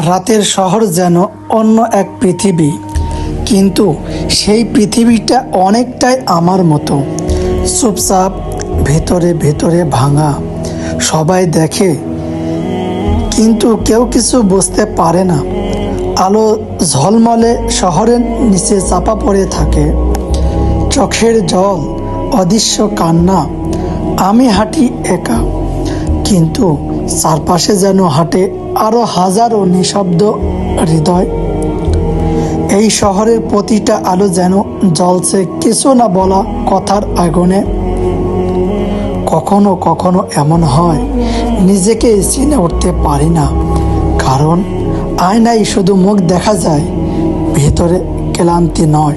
রাতের শহর যেন অন্য এক পৃথিবী, কিন্তু সেই পৃথিবীটা অনেকটাই আমার মতো, চুপচাপ, ভেতরে ভেতরে ভাঙা। সবাই দেখে কিন্তু কেউ কিছু বুঝতে পারে না। আলো ঝলমলে শহরের নিচে চাপা পড়ে থাকে, চোখের জল, অদৃশ্য কান্না। আমি হাঁটি একা, কিন্তু চারপাশে যেন হাঁটে আরো হাজারো নিঃশব্দ হৃদয়। এই শহরের প্রতিটা আলো যেন জ্বলছে কিছু না বলা কথার আগুনে। কখনো কখনো এমন হয় নিজেকে চিনে উঠতে পারি না, কারণ আয়নায় শুধু মুখ দেখা যায়, ভিতরে ক্লান্তি নয়।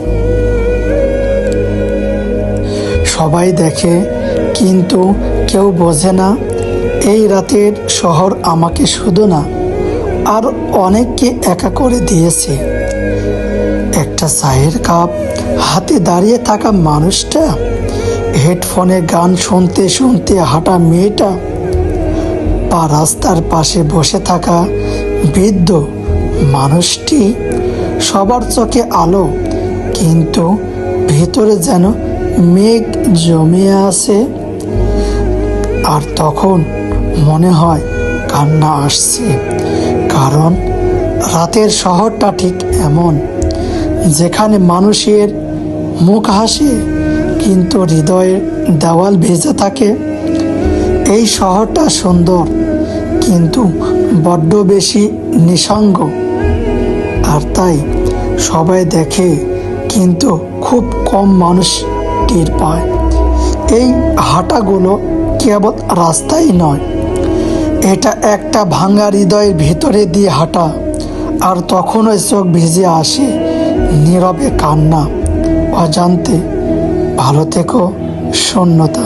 সবাই দেখে কিন্তু কেউ বোঝে না, এই রাতের শহর আমাকে শুধু না, আর অনেককে একা করে দিয়েছে। একটা চায়ের কাপ হাতে দাঁড়িয়ে থাকা মানুষটা, হেডফোনে গান শুনতে শুনতে হাঁটা মেয়েটা, বা রাস্তার পাশে বসে থাকা বৃদ্ধ মানুষটি, সবার চোখে আলো, কিন্তু ভেতরে যেন মেঘ জমিয়ে আছে। আর তখন মনে হয় কান্না আসছে, কারণ রাতের শহরটা ঠিক এমন, যেখানে মানুষের মুখ হাসে কিন্তু হৃদয়ের দেওয়াল ভেজে থাকে। এই শহরটা সুন্দর, কিন্তু বড্ড বেশি নিঃসঙ্গ। আর তাই সবাই দেখে কিন্তু খুব কম মানুষ টের পায়। এই হাঁটাগুলো কেবল রাস্তাই নয়, এটা একটা ভাঙা হৃদয়ের ভিতরে দিয়ে হাঁটা। আর তখনই চোখ ভিজে আসে নীরবে কান্না, অজান্তে। ভালো থেকো, শূন্যতা।